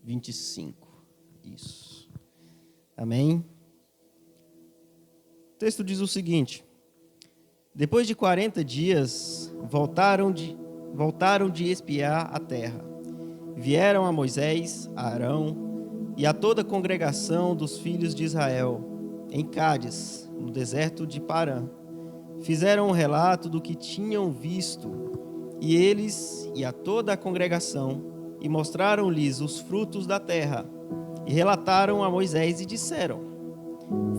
25. Isso. Amém? O texto diz o seguinte: depois de 40 dias, voltaram de espiar a terra. Vieram a Moisés, a Arão e a toda a congregação dos filhos de Israel, em Cádiz, no deserto de Parã. Fizeram um relato do que tinham visto, e eles e a toda a congregação, e mostraram-lhes os frutos da terra, e relataram a Moisés e disseram: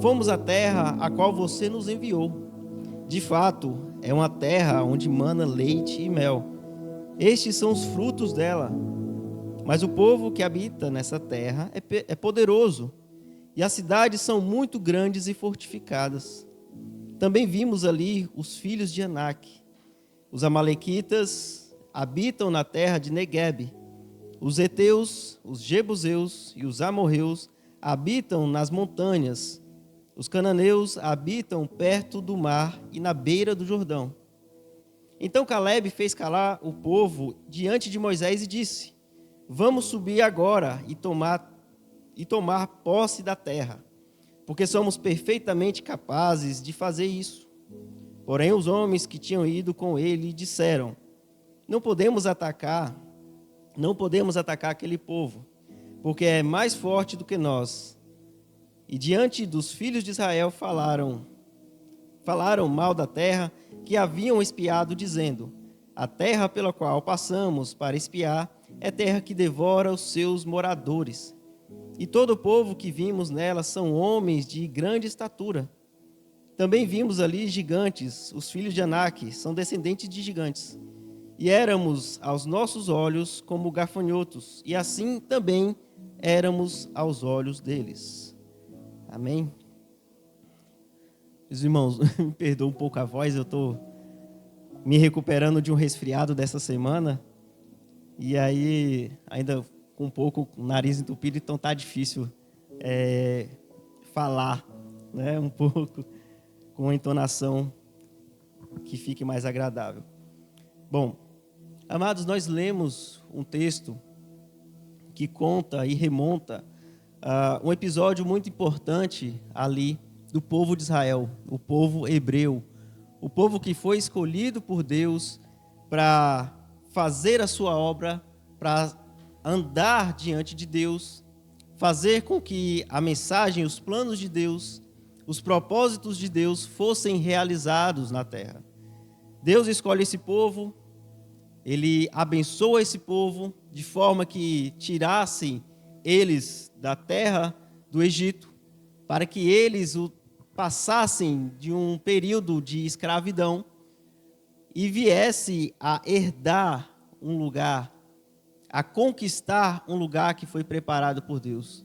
fomos à terra a qual você nos enviou. De fato, é uma terra onde mana leite e mel. Estes são os frutos dela. Mas o povo que habita nessa terra é poderoso, e as cidades são muito grandes e fortificadas. Também vimos ali os filhos de Anak. Os amalequitas habitam na terra de Neguebe. Os heteus, os jebuseus e os amorreus habitam nas montanhas. Os cananeus habitam perto do mar e na beira do Jordão. Então Calebe fez calar o povo diante de Moisés e disse: vamos subir agora e tomar posse da terra, porque somos perfeitamente capazes de fazer isso. Porém, os homens que tinham ido com ele disseram: não podemos atacar aquele povo, porque é mais forte do que nós. E diante dos filhos de Israel falaram mal da terra que haviam espiado, dizendo: a terra pela qual passamos para espiar é terra que devora os seus moradores. E todo o povo que vimos nela são homens de grande estatura. Também vimos ali gigantes, os filhos de Anak, são descendentes de gigantes. E éramos aos nossos olhos como gafanhotos, e assim também éramos aos olhos deles. Amém? Meus irmãos, me perdoa um pouco a voz, eu estou me recuperando de um resfriado dessa semana. E aí, ainda com um pouco o nariz entupido, então tá difícil falar, né? Um pouco com uma entonação que fique mais agradável. Bom, amados, nós lemos um texto que conta e remonta um episódio muito importante ali do povo de Israel, o povo hebreu, o povo que foi escolhido por Deus para fazer a sua obra, para andar diante de Deus, fazer com que a mensagem, os planos de Deus, os propósitos de Deus fossem realizados na terra. Deus escolhe esse povo, Ele abençoa esse povo de forma que tirassem eles da terra do Egito, para que eles passassem de um período de escravidão e viesse a herdar um lugar, a conquistar um lugar que foi preparado por Deus.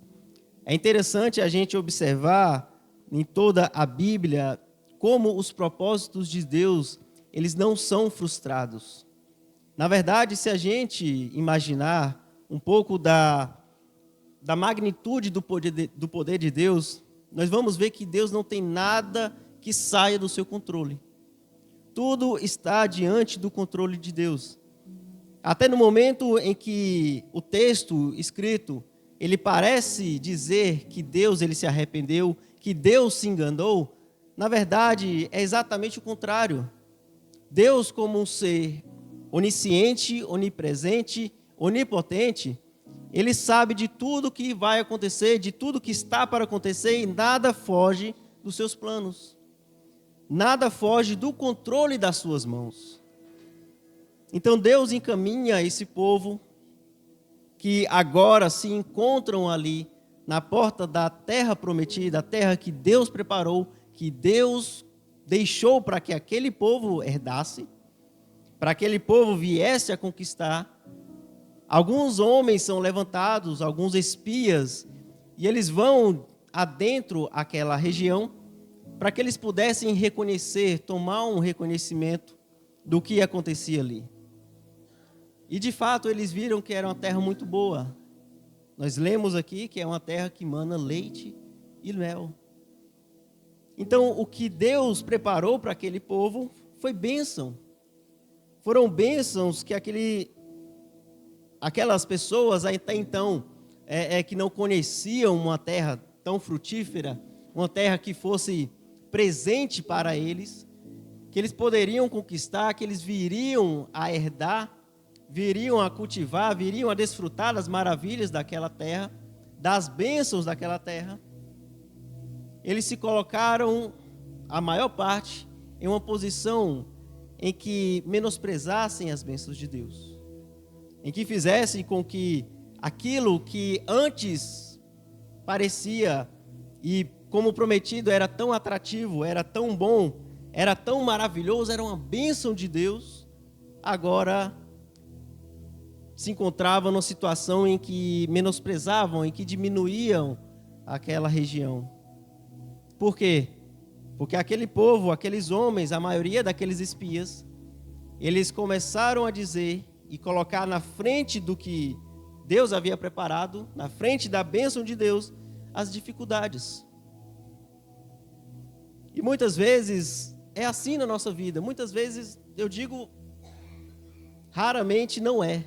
É interessante a gente observar em toda a Bíblia como os propósitos de Deus, eles não são frustrados. Na verdade, se a gente imaginar um pouco da magnitude do poder de Deus, nós vamos ver que Deus não tem nada que saia do seu controle. Tudo está diante do controle de Deus. Até no momento em que o texto escrito, ele parece dizer que Deus ele se arrependeu, que Deus se enganou, na verdade é exatamente o contrário. Deus, como um ser onisciente, onipresente, onipotente, ele sabe de tudo que vai acontecer, de tudo que está para acontecer, e nada foge dos seus planos. Nada foge do controle das suas mãos. Então Deus encaminha esse povo que agora se encontram ali na porta da terra prometida, a terra que Deus preparou, que Deus deixou para que aquele povo herdasse, para que aquele povo viesse a conquistar. Alguns homens são levantados, alguns espias, e eles vão adentro àquela região para que eles pudessem reconhecer, tomar um reconhecimento do que acontecia ali. E de fato eles viram que era uma terra muito boa. Nós lemos aqui que é uma terra que mana leite e mel. Então o que Deus preparou para aquele povo foi bênção. Foram bênçãos que aquelas pessoas até então que não conheciam uma terra tão frutífera, uma terra que fosse presente para eles, que eles poderiam conquistar, que eles viriam a herdar, viriam a cultivar, viriam a desfrutar das maravilhas daquela terra, das bênçãos daquela terra. Eles se colocaram, a maior parte, em uma posição em que menosprezassem as bênçãos de Deus, em que fizessem com que aquilo que antes parecia, e como prometido, era tão atrativo, era tão bom, era tão maravilhoso, era uma bênção de Deus, agora se encontravam numa situação em que menosprezavam, em que diminuíam aquela região. Por quê? Porque aquele povo, aqueles homens, a maioria daqueles espias, eles começaram a dizer e colocar na frente do que Deus havia preparado, na frente da bênção de Deus, as dificuldades. E muitas vezes é assim na nossa vida. Muitas vezes, eu digo, raramente não é.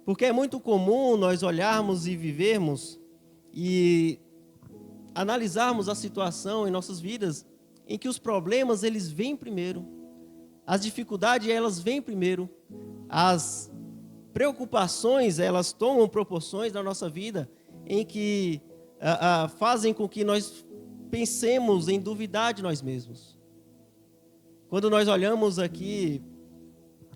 Porque é muito comum nós olharmos e vivermos e analisarmos a situação em nossas vidas em que os problemas, eles vêm primeiro. As dificuldades, elas vêm primeiro. As preocupações, elas tomam proporções na nossa vida em que fazem com que nós pensemos em duvidar de nós mesmos. Quando nós olhamos aqui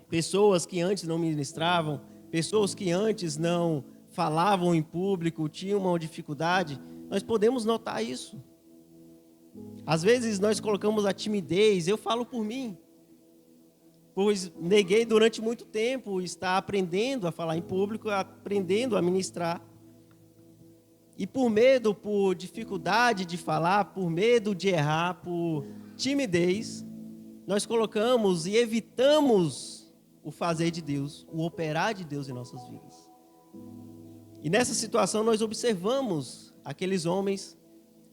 pessoas que antes não ministravam, pessoas que antes não falavam em público, tinham uma dificuldade, nós podemos notar isso. Às vezes nós colocamos a timidez, eu falo por mim, pois neguei durante muito tempo estar aprendendo a falar em público, aprendendo a ministrar. E por medo, por dificuldade de falar, por medo de errar, por timidez, nós colocamos e evitamos o fazer de Deus, o operar de Deus em nossas vidas. E nessa situação nós observamos aqueles homens,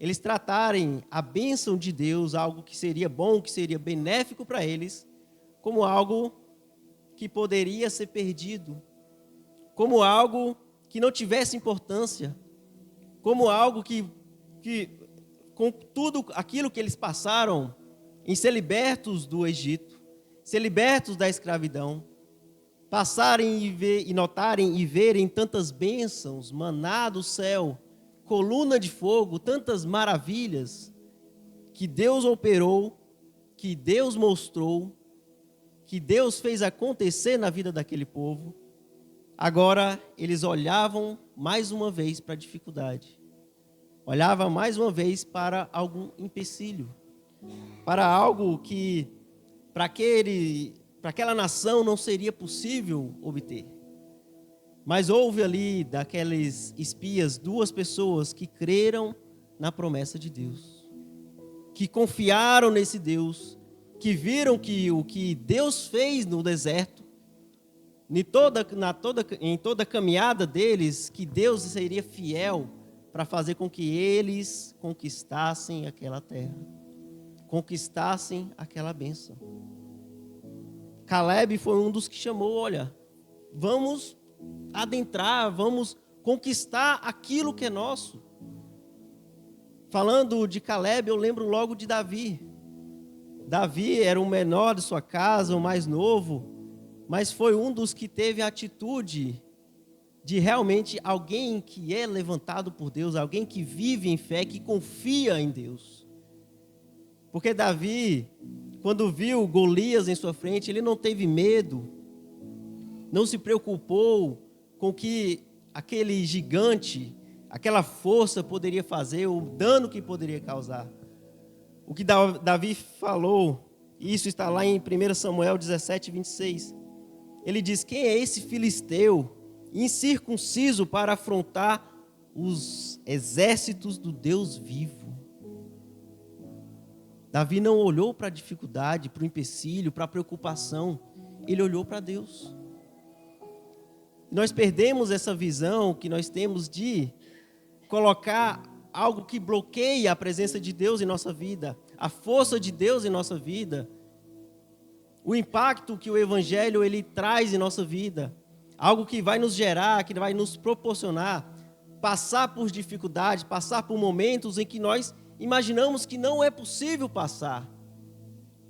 eles tratarem a bênção de Deus, algo que seria bom, que seria benéfico para eles, como algo que poderia ser perdido, como algo que não tivesse importância, como algo que com tudo aquilo que eles passaram em ser libertos do Egito, ser libertos da escravidão, passarem e notarem e verem tantas bênçãos, maná do céu, coluna de fogo, tantas maravilhas que Deus operou, que Deus mostrou, que Deus fez acontecer na vida daquele povo. Agora eles olhavam mais uma vez para a dificuldade, olhavam mais uma vez para algum empecilho, para algo que para aquela nação não seria possível obter. Mas houve ali, daqueles espias, 2 pessoas que creram na promessa de Deus, que confiaram nesse Deus, que viram que o que Deus fez no deserto, em toda a caminhada deles, que Deus seria fiel para fazer com que eles conquistassem aquela terra, conquistassem aquela bênção. Caleb foi um dos que chamou, olha, vamos adentrar, vamos conquistar aquilo que é nosso. Falando de Caleb, eu lembro logo de Davi. Davi era o menor de sua casa, o mais novo, mas foi um dos que teve a atitude de realmente alguém que é levantado por Deus, alguém que vive em fé, que confia em Deus. Porque Davi, quando viu Golias em sua frente, ele não teve medo, não se preocupou com o que aquele gigante, aquela força poderia fazer, o dano que poderia causar. O que Davi falou, e isso está lá em 1 Samuel 17, 26. Ele diz: quem é esse filisteu incircunciso para afrontar os exércitos do Deus vivo? Davi não olhou para a dificuldade, para o empecilho, para a preocupação. Ele olhou para Deus. Nós perdemos essa visão que nós temos de colocar algo que bloqueia a presença de Deus em nossa vida, a força de Deus em nossa vida, o impacto que o Evangelho ele traz em nossa vida, algo que vai nos gerar, que vai nos proporcionar passar por dificuldades, passar por momentos em que nós imaginamos que não é possível passar,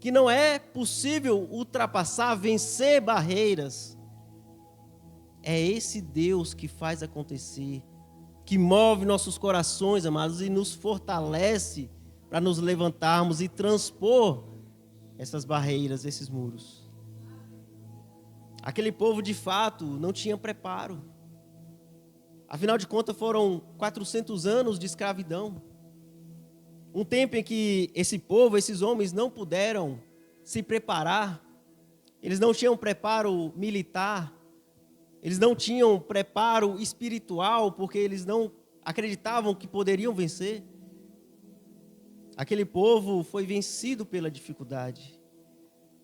que não é possível ultrapassar, vencer barreiras. É esse Deus que faz acontecer, que move nossos corações, amados, e nos fortalece para nos levantarmos e transpor essas barreiras, esses muros. Aquele povo, de fato, não tinha preparo. Afinal de contas, foram 400 anos de escravidão. Um tempo em que esse povo, esses homens não puderam se preparar. Eles não tinham preparo militar. Eles não tinham preparo espiritual, porque eles não acreditavam que poderiam vencer. Aquele povo foi vencido pela dificuldade.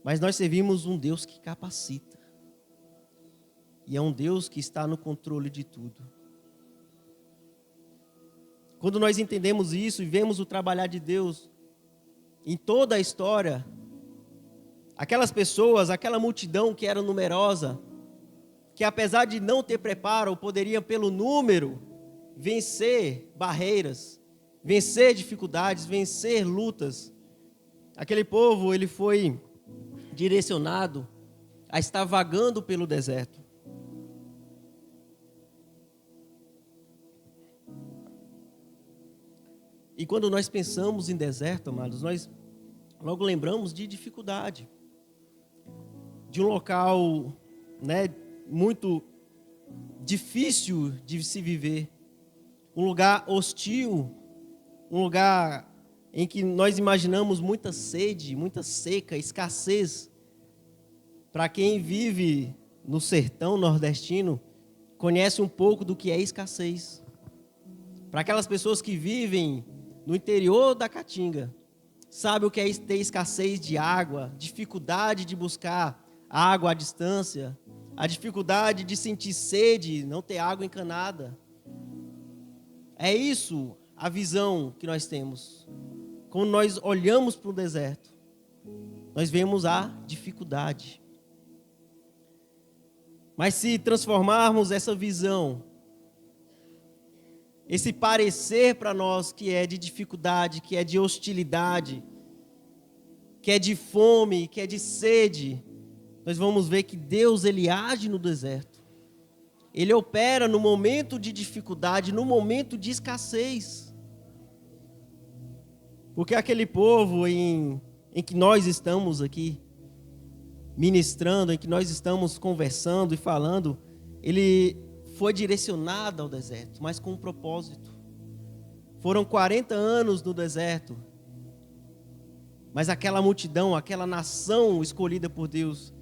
Mas nós servimos um Deus que capacita. E é um Deus que está no controle de tudo. Quando nós entendemos isso e vemos o trabalhar de Deus em toda a história, aquelas pessoas, aquela multidão que era numerosa, que apesar de não ter preparo, poderiam pelo número vencer barreiras, vencer dificuldades, vencer lutas. Aquele povo, ele foi direcionado a estar vagando pelo deserto. E quando nós pensamos em deserto, amados, nós logo lembramos de dificuldade, de um local, muito difícil de se viver, um lugar hostil, um lugar em que nós imaginamos muita sede, muita seca, escassez. Para quem vive no sertão nordestino, conhece um pouco do que é escassez. Para aquelas pessoas que vivem no interior da Caatinga, sabe o que é ter escassez de água, dificuldade de buscar água à distância, a dificuldade de sentir sede, não ter água encanada. É isso a visão que nós temos. Quando nós olhamos para o deserto, nós vemos a dificuldade. Mas se transformarmos essa visão, esse parecer para nós que é de dificuldade, que é de hostilidade, que é de fome, que é de sede, nós vamos ver que Deus, Ele age no deserto. Ele opera no momento de dificuldade, no momento de escassez. Porque aquele povo em que nós estamos aqui ministrando, em que nós estamos conversando e falando, ele foi direcionado ao deserto, mas com um propósito. Foram 40 anos no deserto, mas aquela multidão, aquela nação escolhida por Deus,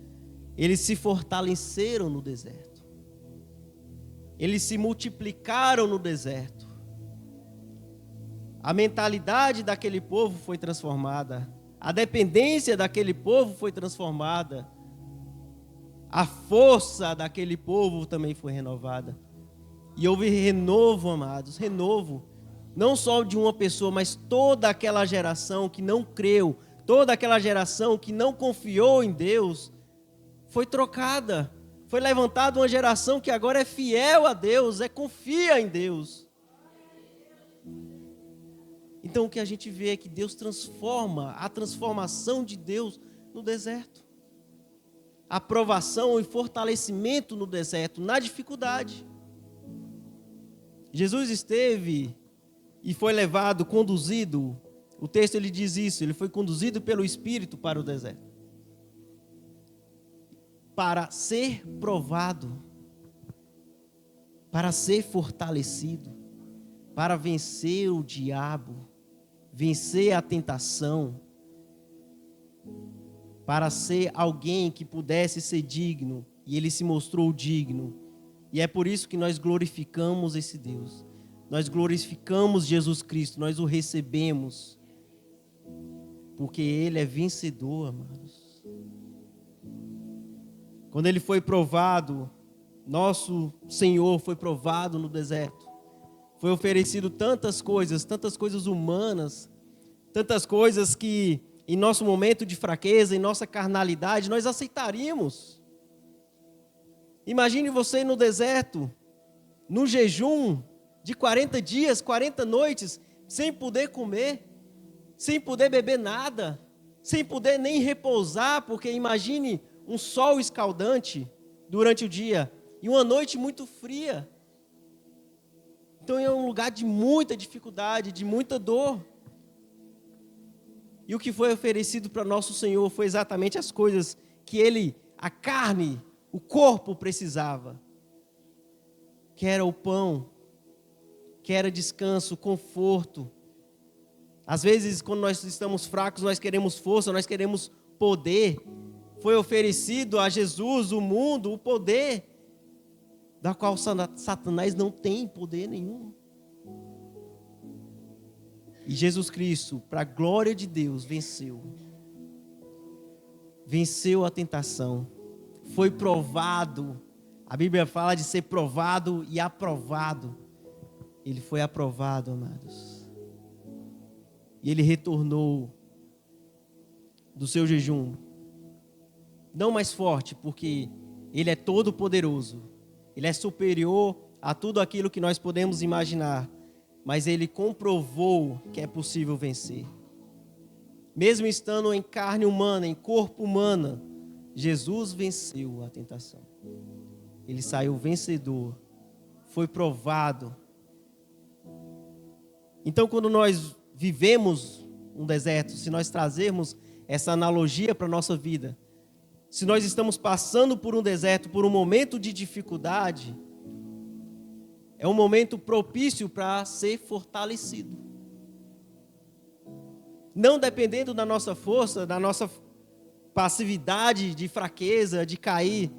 eles se fortaleceram no deserto. Eles se multiplicaram no deserto. A mentalidade daquele povo foi transformada. A dependência daquele povo foi transformada. A força daquele povo também foi renovada. E houve renovo, amados, renovo. Não só de uma pessoa, mas toda aquela geração que não creu, toda aquela geração que não confiou em Deus, foi trocada. Foi levantada uma geração que agora é fiel a Deus, confia em Deus. Então o que a gente vê é que Deus transforma, a transformação de Deus no deserto. A provação e fortalecimento no deserto, na dificuldade. Jesus esteve e foi levado, conduzido, o texto ele diz isso, ele foi conduzido pelo Espírito para o deserto. Para ser provado, para ser fortalecido, para vencer o diabo, vencer a tentação, para ser alguém que pudesse ser digno, e ele se mostrou digno. E é por isso que nós glorificamos esse Deus. Nós glorificamos Jesus Cristo, nós o recebemos, porque ele é vencedor, amados. Quando ele foi provado, nosso Senhor foi provado no deserto. Foi oferecido tantas coisas humanas, tantas coisas que em nosso momento de fraqueza, em nossa carnalidade, nós aceitaríamos. Imagine você no deserto, no jejum de 40 dias, 40 noites, sem poder comer, sem poder beber nada, sem poder nem repousar, porque imagine um sol escaldante durante o dia e uma noite muito fria. Então é um lugar de muita dificuldade, de muita dor. E o que foi oferecido para nosso Senhor foi exatamente as coisas que Ele, a carne, o corpo precisava. Que era o pão, que era descanso, conforto. Às vezes, quando nós estamos fracos, nós queremos força, nós queremos poder. Foi oferecido a Jesus, o mundo, o poder, da qual Satanás não tem poder nenhum. E Jesus Cristo, para a glória de Deus, venceu. Venceu a tentação. Foi provado. A Bíblia fala de ser provado e aprovado. Ele foi aprovado, amados. E ele retornou do seu jejum. Não mais forte, porque ele é todo poderoso. Ele é superior a tudo aquilo que nós podemos imaginar. Mas ele comprovou que é possível vencer. Mesmo estando em carne humana, em corpo humano, Jesus venceu a tentação. Ele saiu vencedor. Foi provado. Então, quando nós vivemos um deserto, se nós trazermos essa analogia para a nossa vida, se nós estamos passando por um deserto, por um momento de dificuldade, é um momento propício para ser fortalecido. Não dependendo da nossa força, da nossa passividade, de fraqueza, de cair,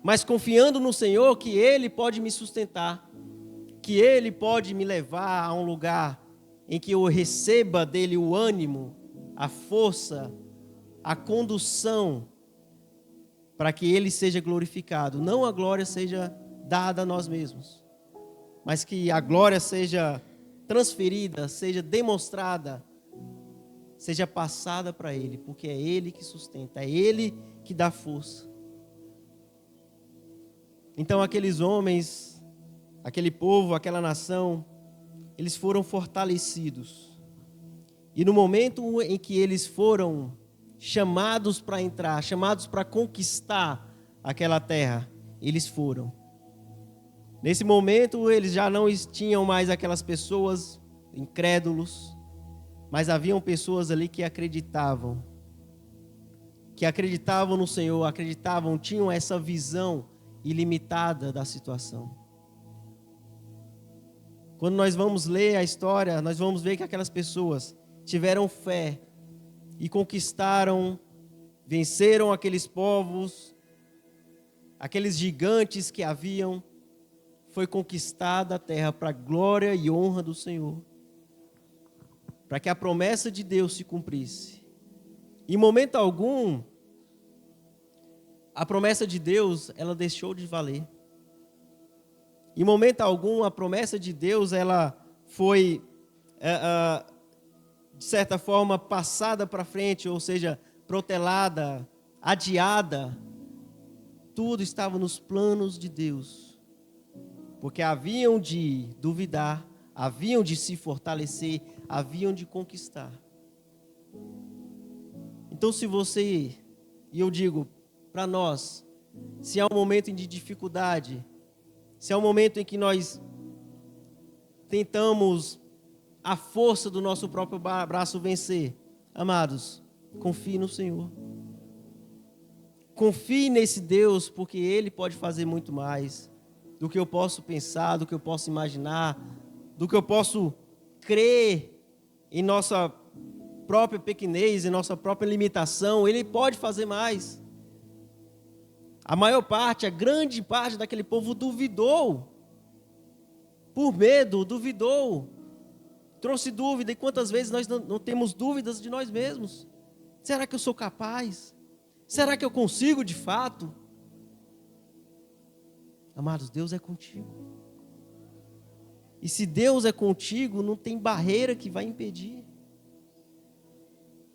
mas confiando no Senhor que Ele pode me sustentar, que Ele pode me levar a um lugar em que eu receba dEle o ânimo, a força, a condução, para que Ele seja glorificado. Não a glória seja dada a nós mesmos, mas que a glória seja transferida, seja demonstrada, seja passada para Ele, porque é Ele que sustenta, é Ele que dá força. Então aqueles homens, aquele povo, aquela nação, eles foram fortalecidos. E no momento em que eles foram chamados para entrar, chamados para conquistar aquela terra, eles foram. Nesse momento, eles já não tinham mais aquelas pessoas incrédulos, mas haviam pessoas ali que acreditavam no Senhor, acreditavam, tinham essa visão ilimitada da situação. Quando nós vamos ler a história, nós vamos ver que aquelas pessoas tiveram fé e conquistaram, venceram aqueles povos, aqueles gigantes que haviam. Foi conquistada a terra para a glória e honra do Senhor, para que a promessa de Deus se cumprisse. Em momento algum, a promessa de Deus, ela deixou de valer. Em momento algum, a promessa de Deus, ela foi, de certa forma, passada para frente, ou seja, protelada, adiada. Tudo estava nos planos de Deus. Porque haviam de duvidar, haviam de se fortalecer, haviam de conquistar. Então, se você, e eu digo para nós, se há um momento de dificuldade, se há um momento em que nós tentamos a força do nosso próprio braço vencer, amados, confie no Senhor. Confie nesse Deus, porque Ele pode fazer muito mais do que eu posso pensar, do que eu posso imaginar, do que eu posso crer em nossa própria pequenez, em nossa própria limitação. Ele pode fazer mais. A maior parte, a grande parte daquele povo duvidou. Por medo, duvidou. Trouxe dúvida. E quantas vezes nós não temos dúvidas de nós mesmos? Será que eu sou capaz? Será que eu consigo de fato? Amados, Deus é contigo. E se Deus é contigo, não tem barreira que vai impedir.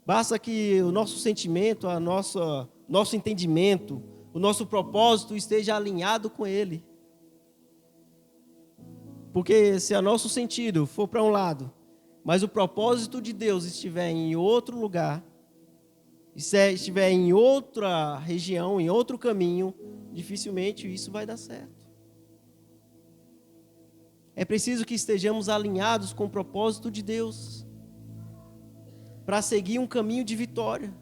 Basta que o nosso sentimento, nosso entendimento, o nosso propósito esteja alinhado com Ele. Porque se o nosso sentido for para um lado, mas o propósito de Deus estiver em outro lugar, estiver em outra região, em outro caminho, dificilmente isso vai dar certo. É preciso que estejamos alinhados com o propósito de Deus para seguir um caminho de vitória,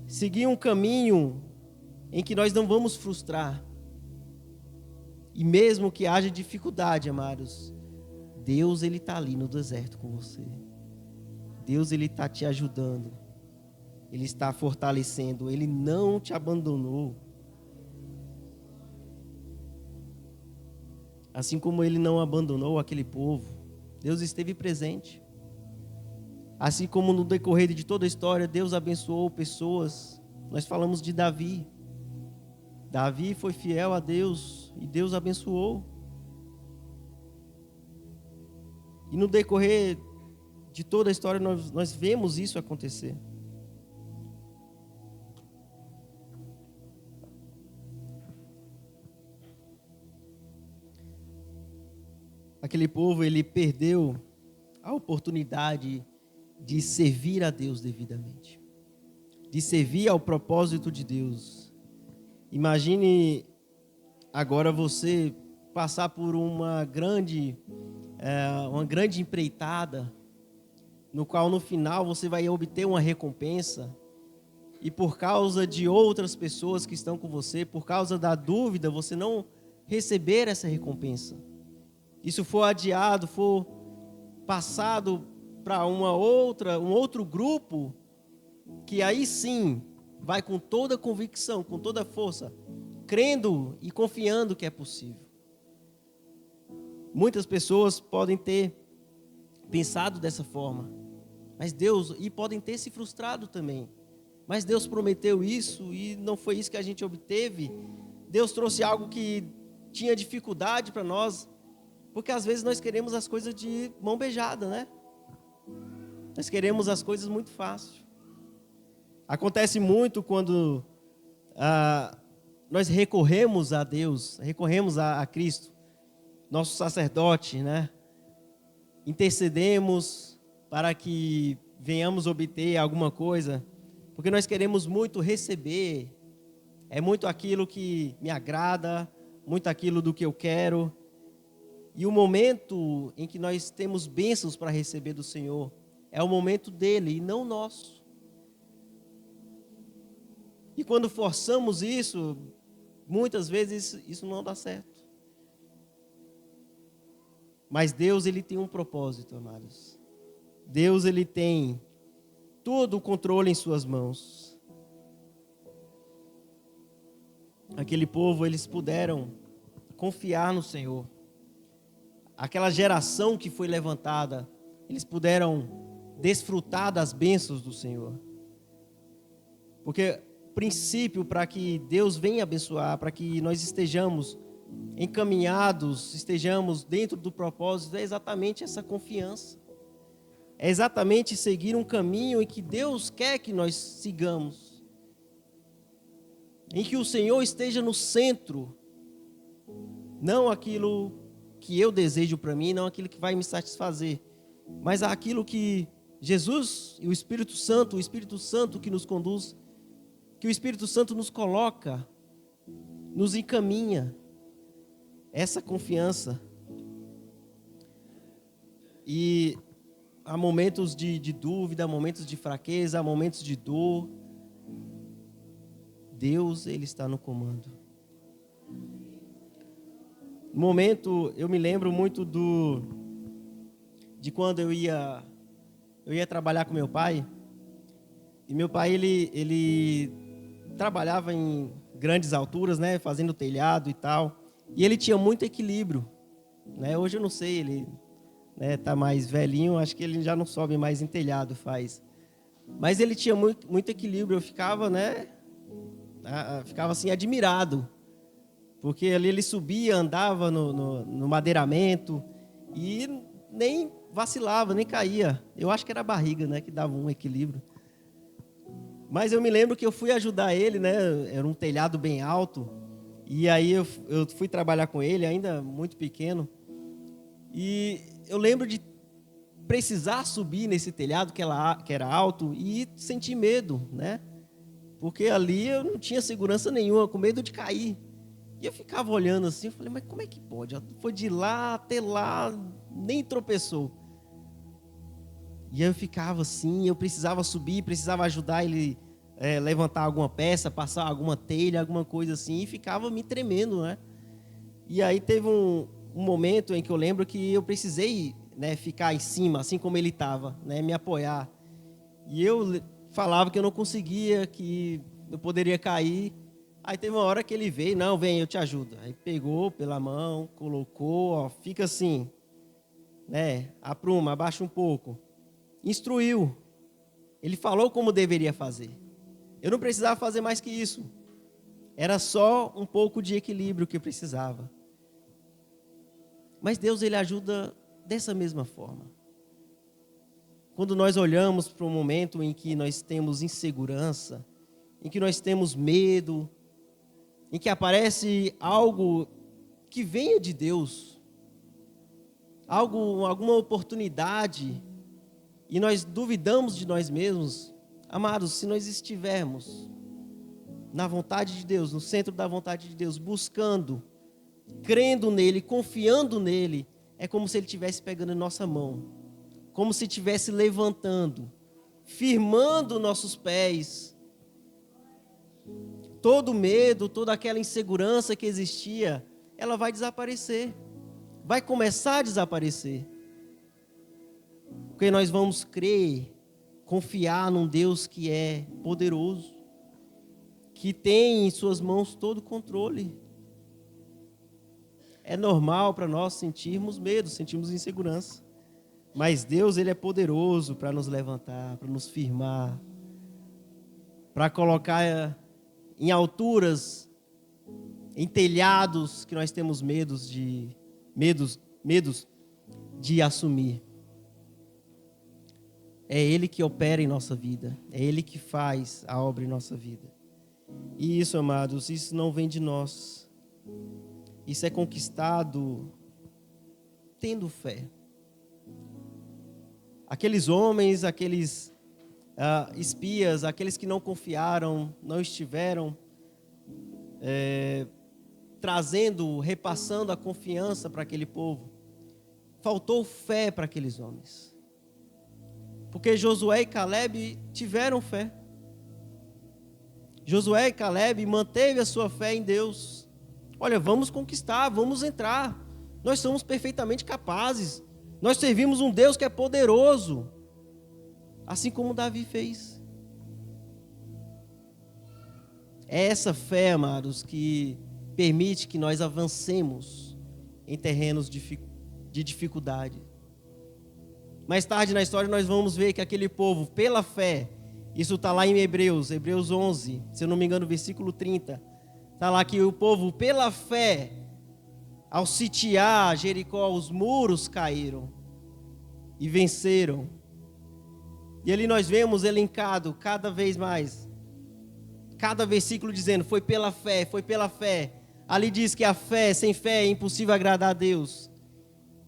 seguir um caminho em que nós não vamos frustrar. E mesmo que haja dificuldade, amados, Deus ele está ali no deserto com você. Deus ele está te ajudando. Ele está fortalecendo. Ele não te abandonou. Assim como Ele não abandonou aquele povo, Deus esteve presente. Assim como no decorrer de toda a história, Deus abençoou pessoas. Nós falamos de Davi. Davi foi fiel a Deus e Deus abençoou. E no decorrer de toda a história, nós vemos isso acontecer. Aquele povo, ele perdeu a oportunidade de servir a Deus devidamente, de servir ao propósito de Deus. Imagine agora você passar por uma grande empreitada, no qual no final você vai obter uma recompensa, e por causa de outras pessoas que estão com você, por causa da dúvida, você não receber essa recompensa. Isso for adiado, for passado para um outro grupo, que aí sim vai com toda convicção, com toda força, crendo e confiando que é possível. Muitas pessoas podem ter pensado dessa forma, e podem ter se frustrado também. Mas Deus prometeu isso e não foi isso que a gente obteve. Deus trouxe algo que tinha dificuldade para nós. Porque às vezes nós queremos as coisas de mão beijada, né? Nós queremos as coisas muito fácil. Acontece muito quando nós recorremos a Deus, recorremos a Cristo, nosso sacerdote, né? Intercedemos para que venhamos obter alguma coisa, porque nós queremos muito receber, é muito aquilo que me agrada, muito aquilo do que eu quero. E o momento em que nós temos bênçãos para receber do Senhor é o momento dele e não nosso. E quando forçamos isso, muitas vezes isso não dá certo. Mas Deus, ele tem um propósito, amados. Deus, ele tem todo o controle em suas mãos. Aquele povo, eles puderam confiar no Senhor. Aquela geração que foi levantada, eles puderam desfrutar das bênçãos do Senhor. Porque o princípio para que Deus venha abençoar, para que nós estejamos encaminhados, estejamos dentro do propósito, é exatamente essa confiança. É exatamente seguir um caminho em que Deus quer que nós sigamos. Em que o Senhor esteja no centro, não aquilo que eu desejo para mim, não aquilo que vai me satisfazer, mas aquilo que Jesus e o Espírito Santo que nos conduz, que o Espírito Santo nos coloca, nos encaminha, essa confiança. E há momentos de dúvida, há momentos de fraqueza, há momentos de dor, Deus, ele está no comando. No momento, eu me lembro muito de quando eu ia trabalhar com meu pai. E meu pai, ele trabalhava em grandes alturas, né, fazendo telhado e tal. E ele tinha muito equilíbrio, né? Hoje eu não sei, ele tá mais velhinho, acho que ele já não sobe mais em telhado, faz. Mas ele tinha muito equilíbrio, eu ficava, né, ficava assim admirado. Porque ali ele subia, andava no madeiramento e nem vacilava, nem caía. Eu acho que era a barriga, né, que dava um equilíbrio. Mas eu me lembro que eu fui ajudar ele, né? Era um telhado bem alto. E aí eu fui trabalhar com ele, ainda muito pequeno. E eu lembro de precisar subir nesse telhado que era alto e sentir medo, né? Porque ali eu não tinha segurança nenhuma, com medo de cair. E eu ficava olhando assim, eu falei, mas como é que pode? Foi de lá até lá, nem tropeçou. E eu ficava assim, eu precisava subir, precisava ajudar ele levantar alguma peça, passar alguma telha, alguma coisa assim, e ficava me tremendo, né? E aí teve um momento em que eu lembro que eu precisei, né, ficar em cima, assim como ele estava, né, me apoiar. E eu falava que eu não conseguia, que eu poderia cair. Aí teve uma hora que ele veio, não, vem, eu te ajudo. Aí pegou pela mão, colocou, ó, fica assim, né, apruma, abaixa um pouco. Instruiu. Ele falou como deveria fazer. Eu não precisava fazer mais que isso. Era só um pouco de equilíbrio que eu precisava. Mas Deus, Ele ajuda dessa mesma forma. Quando nós olhamos para um momento em que nós temos insegurança, em que nós temos medo, em que aparece algo que venha de Deus, alguma oportunidade, e nós duvidamos de nós mesmos, amados, se nós estivermos na vontade de Deus, no centro da vontade de Deus, buscando, crendo nele, confiando nele, é como se ele estivesse pegando em nossa mão, como se estivesse levantando, firmando nossos pés. Todo medo, toda aquela insegurança que existia, ela vai desaparecer, vai começar a desaparecer. Porque nós vamos crer, confiar num Deus que é poderoso, que tem em suas mãos todo o controle. É normal para nós sentirmos medo, sentirmos insegurança. Mas Deus, Ele é poderoso para nos levantar, para nos firmar, para colocar em alturas, em telhados que nós temos medos de assumir. É Ele que opera em nossa vida, é Ele que faz a obra em nossa vida. E isso, amados, isso não vem de nós. Isso é conquistado tendo fé. Aqueles homens, aqueles espias, aqueles que não confiaram, não estiveram repassando a confiança para aquele povo. Faltou fé para aqueles homens. Porque Josué e Caleb tiveram fé. Josué e Caleb manteve a sua fé em Deus. Olha, vamos conquistar, vamos entrar. Nós somos perfeitamente capazes. Nós servimos um Deus que é poderoso. Assim como Davi fez. É essa fé, amados, que permite que nós avancemos em terrenos de dificuldade. Mais tarde na história nós vamos ver que aquele povo, pela fé, isso está lá em Hebreus 11, se eu não me engano, versículo 30. Está lá que o povo, pela fé, ao sitiar Jericó, os muros caíram e venceram. E ali nós vemos elencado cada vez mais, cada versículo dizendo, foi pela fé, foi pela fé. Ali diz que a fé, sem fé é impossível agradar a Deus.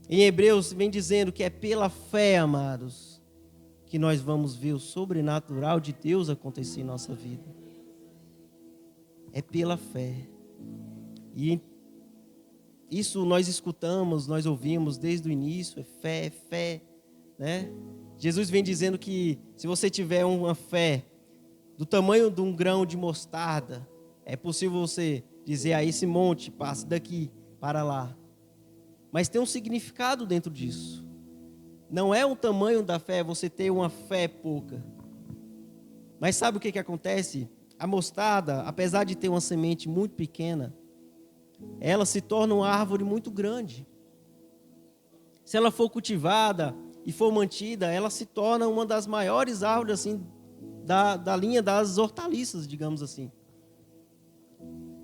Em Hebreus vem dizendo que é pela fé, amados, que nós vamos ver o sobrenatural de Deus acontecer em nossa vida. É pela fé. E isso nós escutamos, nós ouvimos desde o início, é fé, né? Jesus vem dizendo que se você tiver uma fé do tamanho de um grão de mostarda, é possível você dizer a esse monte, passe daqui para lá. Mas tem um significado dentro disso. Não é o tamanho da fé, você ter uma fé pouca. Mas sabe o que acontece? A mostarda, apesar de ter uma semente muito pequena, ela se torna uma árvore muito grande. Se ela for cultivada e for mantida, ela se torna uma das maiores árvores assim, da linha das hortaliças, digamos assim.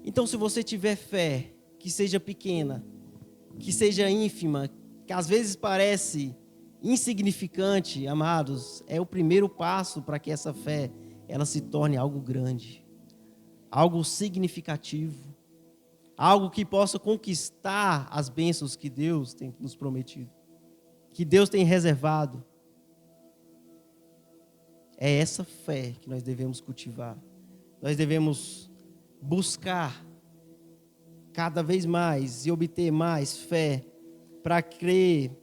Então, se você tiver fé, que seja pequena, que seja ínfima, que às vezes parece insignificante, amados, é o primeiro passo para que essa fé ela se torne algo grande, algo significativo, algo que possa conquistar as bênçãos que Deus tem nos prometido, que Deus tem reservado. É essa fé que nós devemos cultivar. Nós devemos buscar cada vez mais e obter mais fé para crer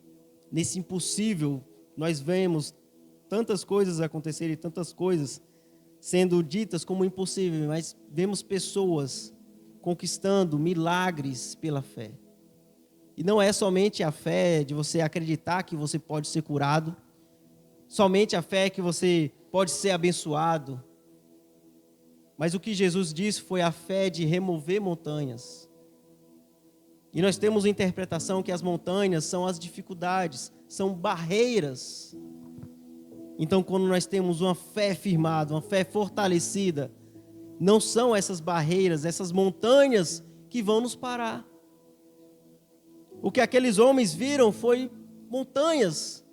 nesse impossível. Nós vemos tantas coisas acontecerem, tantas coisas sendo ditas como impossíveis, mas vemos pessoas conquistando milagres pela fé. E não é somente a fé de você acreditar que você pode ser curado, somente a fé que você pode ser abençoado, mas o que Jesus disse foi a fé de remover montanhas. E nós temos a interpretação que as montanhas são as dificuldades, são barreiras. Então, quando nós temos uma fé firmada, uma fé fortalecida, não são essas barreiras, essas montanhas que vão nos parar. O que aqueles homens viram foi montanhas,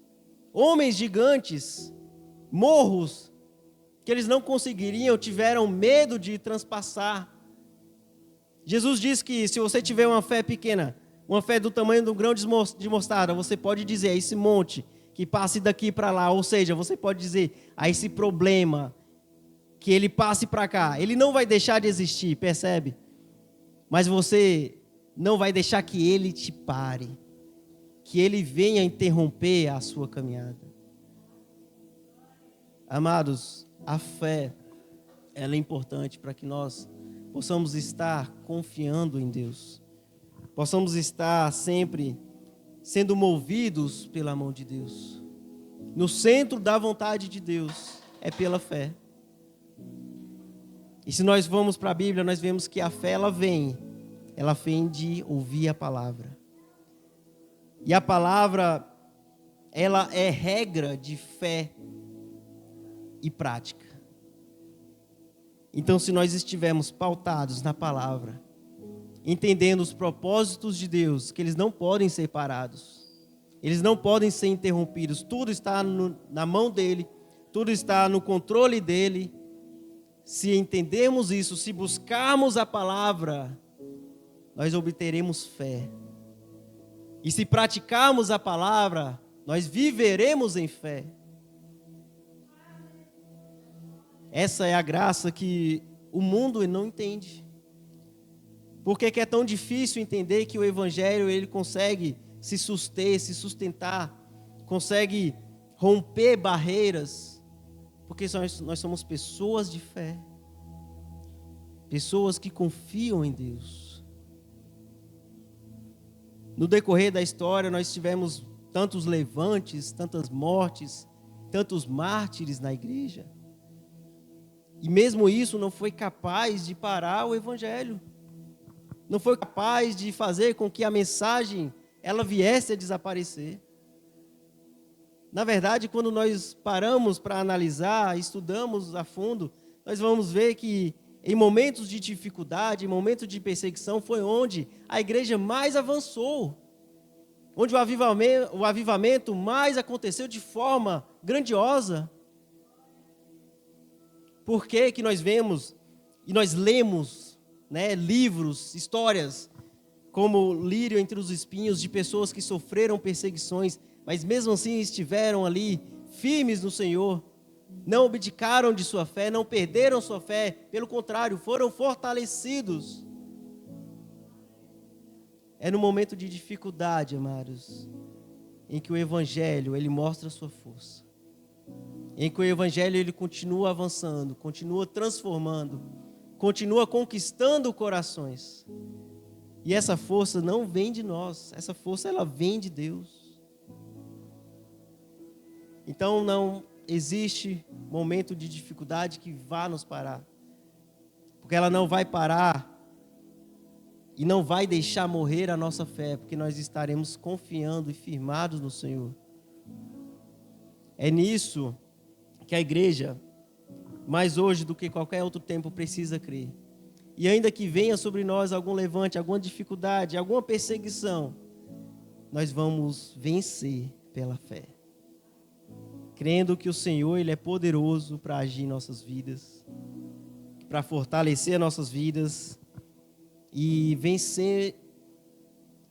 homens gigantes, morros, que eles não conseguiriam, tiveram medo de transpassar. Jesus diz que se você tiver uma fé pequena, uma fé do tamanho de um grão de mostarda, você pode dizer a esse monte que passe daqui para lá, ou seja, você pode dizer a esse problema que ele passe para cá. Ele não vai deixar de existir, percebe? Mas você não vai deixar que ele te pare, que ele venha interromper a sua caminhada. Amados, a fé, ela é importante para que nós possamos estar confiando em Deus, possamos estar sempre sendo movidos pela mão de Deus. No centro da vontade de Deus é pela fé. E se nós vamos para a Bíblia, nós vemos que a fé, ela vem de ouvir a palavra. E a palavra, ela é regra de fé e prática. Então, se nós estivermos pautados na palavra, entendendo os propósitos de Deus, que eles não podem ser parados, eles não podem ser interrompidos, tudo está na mão dele, tudo está no controle dele. Se entendermos isso, se buscarmos a palavra, nós obteremos fé. E se praticarmos a palavra, nós viveremos em fé. Essa é a graça que o mundo não entende. Por que é tão difícil entender que o Evangelho ele consegue se sustentar, consegue romper barreiras? Porque nós somos pessoas de fé, pessoas que confiam em Deus. No decorrer da história, nós tivemos tantos levantes, tantas mortes, tantos mártires na igreja. E mesmo isso não foi capaz de parar o Evangelho. Não foi capaz de fazer com que a mensagem ela viesse a desaparecer. Na verdade, quando nós paramos para analisar, estudamos a fundo, nós vamos ver que em momentos de dificuldade, em momentos de perseguição, foi onde a igreja mais avançou. Onde o avivamento mais aconteceu de forma grandiosa. Por que nós vemos e nós lemos, livros, histórias, como Lírio entre os espinhos, de pessoas que sofreram perseguições, mas mesmo assim estiveram ali firmes no Senhor, não abdicaram de sua fé, não perderam sua fé, pelo contrário, foram fortalecidos. É no momento de dificuldade, amados, em que o Evangelho ele mostra a sua força. Em que o Evangelho ele continua avançando, continua transformando, continua conquistando corações. E essa força não vem de nós, essa força ela vem de Deus. Então não existe momento de dificuldade que vá nos parar, porque ela não vai parar e não vai deixar morrer a nossa fé, porque nós estaremos confiando e firmados no Senhor. É nisso que a igreja, mais hoje do que qualquer outro tempo, precisa crer. E ainda que venha sobre nós algum levante, alguma dificuldade, alguma perseguição, nós vamos vencer pela fé. crendo que o Senhor ele é poderoso para agir em nossas vidas, para fortalecer nossas vidas e vencer,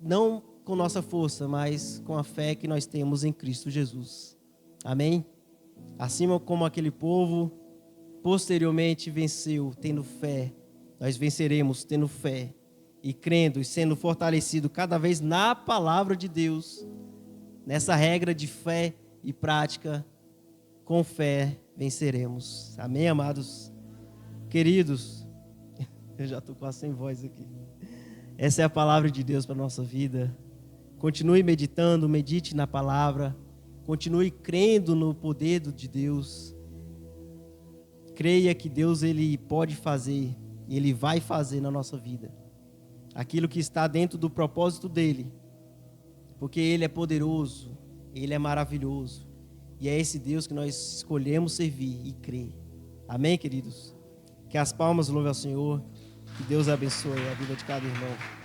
não com nossa força, mas com a fé que nós temos em Cristo Jesus. Amém? Assim como aquele povo posteriormente venceu, tendo fé, nós venceremos tendo fé e crendo e sendo fortalecido cada vez na palavra de Deus, nessa regra de fé e prática. Com fé venceremos. Amém, amados? Queridos, eu já estou quase sem voz aqui. Essa é a palavra de Deus para a nossa vida. Continue meditando, medite na palavra. Continue crendo no poder de Deus. Creia que Deus ele pode fazer e Ele vai fazer na nossa vida aquilo que está dentro do propósito dEle. Porque Ele é poderoso, Ele é maravilhoso. E é esse Deus que nós escolhemos servir e crer. Amém, queridos? Que as palmas louvem ao Senhor. Que Deus abençoe a vida de cada irmão.